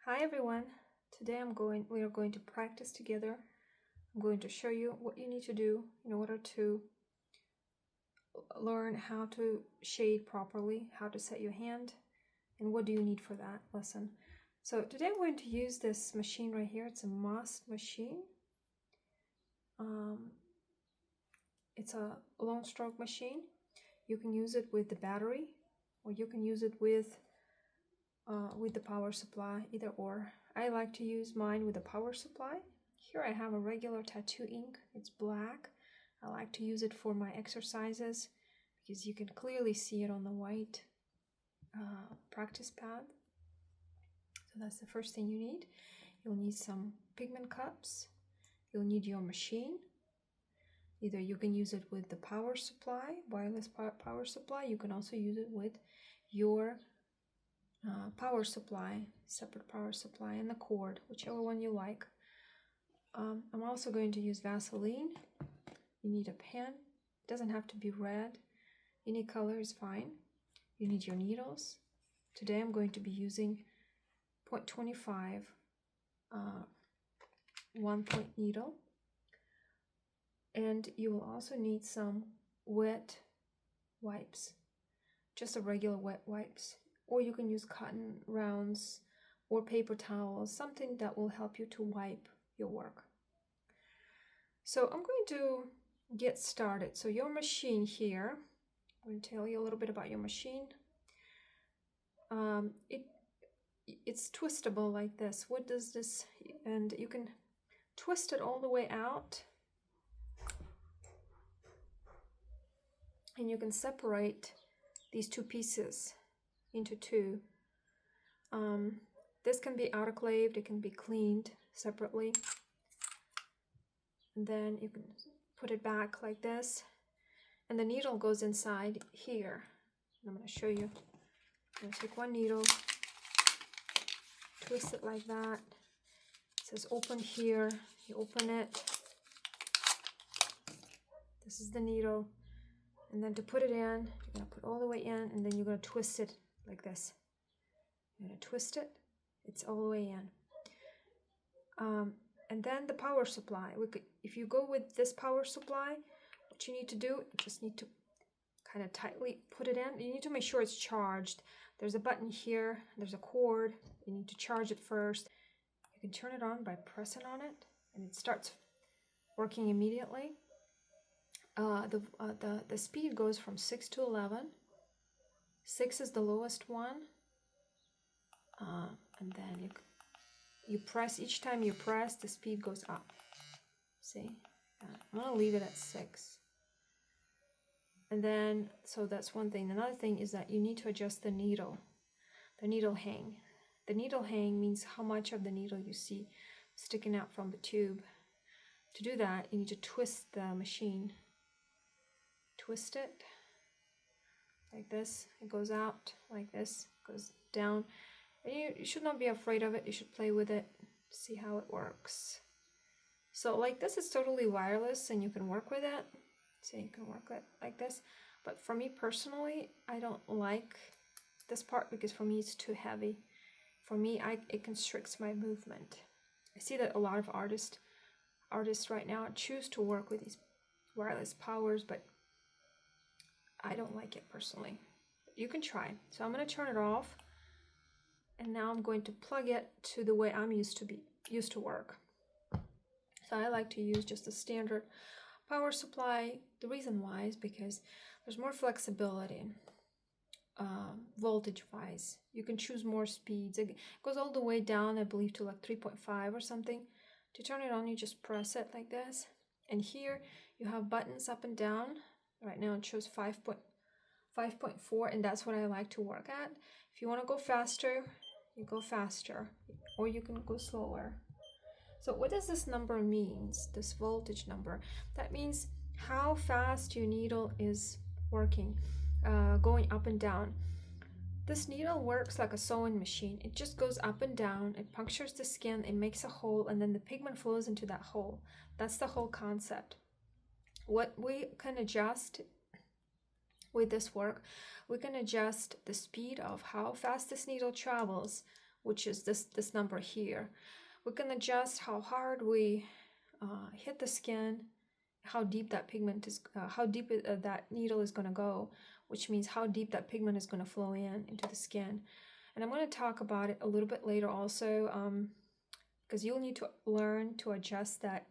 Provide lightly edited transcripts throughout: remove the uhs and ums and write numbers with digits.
Hi everyone. Today we are going to practice together. I'm going to show you what you need to do in order to learn how to shade properly, how to set your hand, and what do you need for that lesson. So today I'm going to use this machine right here. It's a Moss machine. It's a long stroke machine. You can use it with the battery, or you can use it with the power supply, either or. I like to use mine with the power supply. Here I have a regular tattoo ink. It's black. I like to use it for my exercises because you can clearly see it on the white practice pad. So that's the first thing you need. You'll need some pigment cups. You'll need your machine. Either you can use it with the power supply, wireless power supply. You can also use it with your power supply, separate power supply, and the cord, whichever one you like. I'm also going to use Vaseline. You need a pen. It doesn't have to be red. Any color is fine. You need your needles. Today I'm going to be using 0.25 1-point needle. And you will also need some wet wipes, just a regular wet wipes. Or you can use cotton rounds or paper towels, something that will help you to wipe your work. So I'm going to get started. So your machine here, I'm going to tell you a little bit about your machine. It's twistable like this. What does this, and you can twist it all the way out, and you can separate these two pieces into two. This can be autoclaved, it can be cleaned separately, and then you can put it back like this, and the needle goes inside here. I'm going to show you. I'm going to take one needle, twist it like that. It says open here. You open it. This is the needle. And then to put it in, you're going to put all the way in, and then you're going to twist it like this. You're going to twist it. It's all the way in. And then the power supply. If you go with this power supply, what you need to do, you just need to kind of tightly put it in. You need to make sure it's charged. There's a button here. There's a cord. You need to charge it first. You can turn it on by pressing on it, and it starts working immediately. The speed goes from 6 to 11. 6 is the lowest one, and then you press. Each time you press, the speed goes up. See, I'm gonna leave it at 6. And then, so that's one thing. Another thing is that you need to adjust the needle hang. The needle hang means how much of the needle you see sticking out from the tube. To do that, you need to twist the machine. Twist it like this. It goes out like this, goes down. And you should not be afraid of it. You should play with it, see how it works. So like this is totally wireless, and you can work with it. So you can work it like this. But for me personally, I don't like this part because for me it's too heavy. For me, it constricts my movement. I see that a lot of artists right now choose to work with these wireless powers, but I don't like it personally. You can try. So I'm going to turn it off, and now I'm going to plug it to the way I'm used to work. So I like to use just a standard power supply. The reason why is because there's more flexibility voltage wise. You can choose more speeds. It goes all the way down, I believe, to like 3.5 or something. To turn it on, you just press it like this, and here you have buttons up and down. Right now it shows 5.4, and that's what I like to work at. If you want to go faster, you go faster, or you can go slower. So what does this number mean, this voltage number? That means how fast your needle is working, going up and down. This needle works like a sewing machine. It just goes up and down, it punctures the skin, it makes a hole, and then the pigment flows into that hole. That's the whole concept. What we can adjust with this work, we can adjust the speed of how fast this needle travels which is this number here. We can adjust how hard we hit the skin, how deep that pigment is, how deep that needle is going to go, which means how deep that pigment is going to flow into the skin. And I'm going to talk about it a little bit later also, because you'll need to learn to adjust that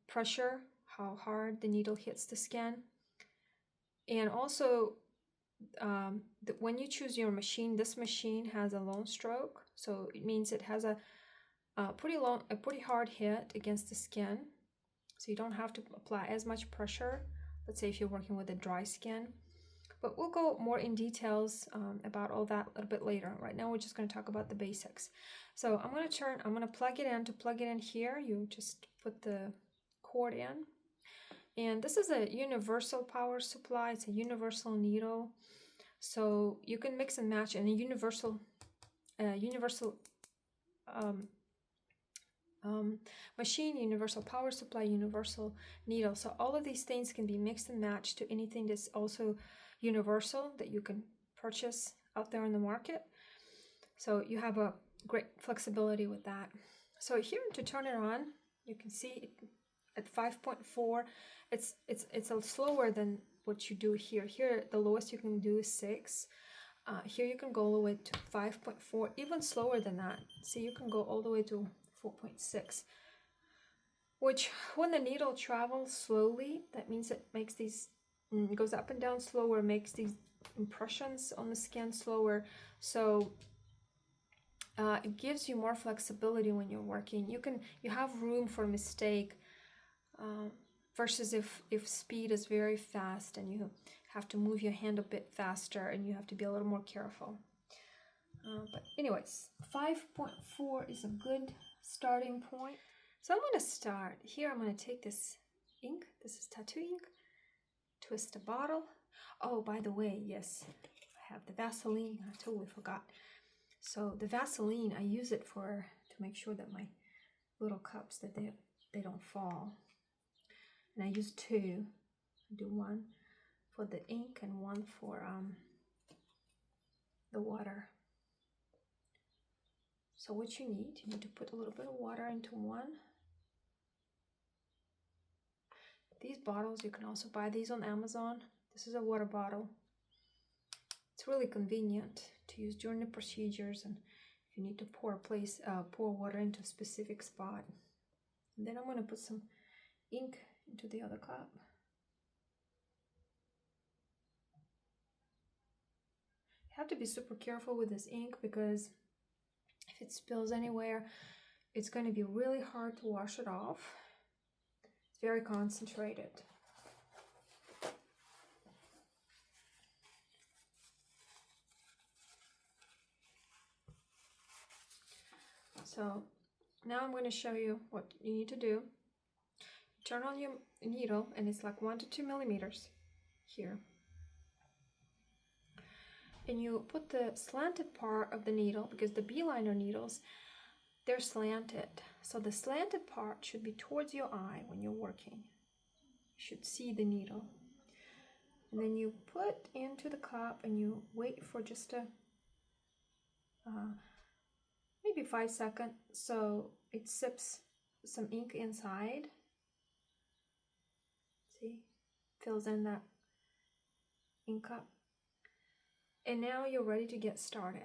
pressure, how hard the needle hits the skin. And also, when you choose your machine, this machine has a long stroke, so it means it has a pretty hard hit against the skin, so you don't have to apply as much pressure, let's say if you're working with a dry skin. But we'll go more in details about all that a little bit later. Right now we're just going to talk about the basics. So I'm going to plug it in. To plug it in here, you just put the cord in. And this is a universal power supply. It's a universal needle. So you can mix and match in a universal machine, universal power supply, universal needle. So all of these things can be mixed and matched to anything that's also universal that you can purchase out there in the market. So you have a great flexibility with that. So here, to turn it on, you can see at 5.4, it's a slower than what you do here. Here, the lowest you can do is 6. Here you can go all the way to 5.4, even slower than that. See, you can go all the way to 4.6, which when the needle travels slowly, that means it makes these, goes up and down slower, makes these impressions on the skin slower. So it gives you more flexibility when you're working. You have room for mistake, versus if speed is very fast and you have to move your hand a bit faster and you have to be a little more careful. But anyways, 5.4 is a good starting point. So I'm going to start here. I'm going to take this ink. This is tattoo ink. Twist the bottle. Oh, by the way, yes, I have the Vaseline. I totally forgot. So the Vaseline, I use it to make sure that my little cups, that they don't fall. And I use 2. I do one for the ink and one for the water. So what you need to put a little bit of water into one. These bottles, you can also buy these on Amazon. This is a water bottle. It's really convenient to use during the procedures and if you need to pour water into a specific spot. And then I'm going to put some ink into the other cup. You have to be super careful with this ink because if it spills anywhere, it's going to be really hard to wash it off. It's very concentrated. So now I'm going to show you what you need to do. Turn on your needle, and it's like 1 to 2 millimeters here. And you put the slanted part of the needle, because the B-liner needles, they're slanted. So the slanted part should be towards your eye when you're working. You should see the needle. And then you put into the cup and you wait for just maybe 5 seconds so it sips some ink inside. See, fills in that ink cup. And now you're ready to get started.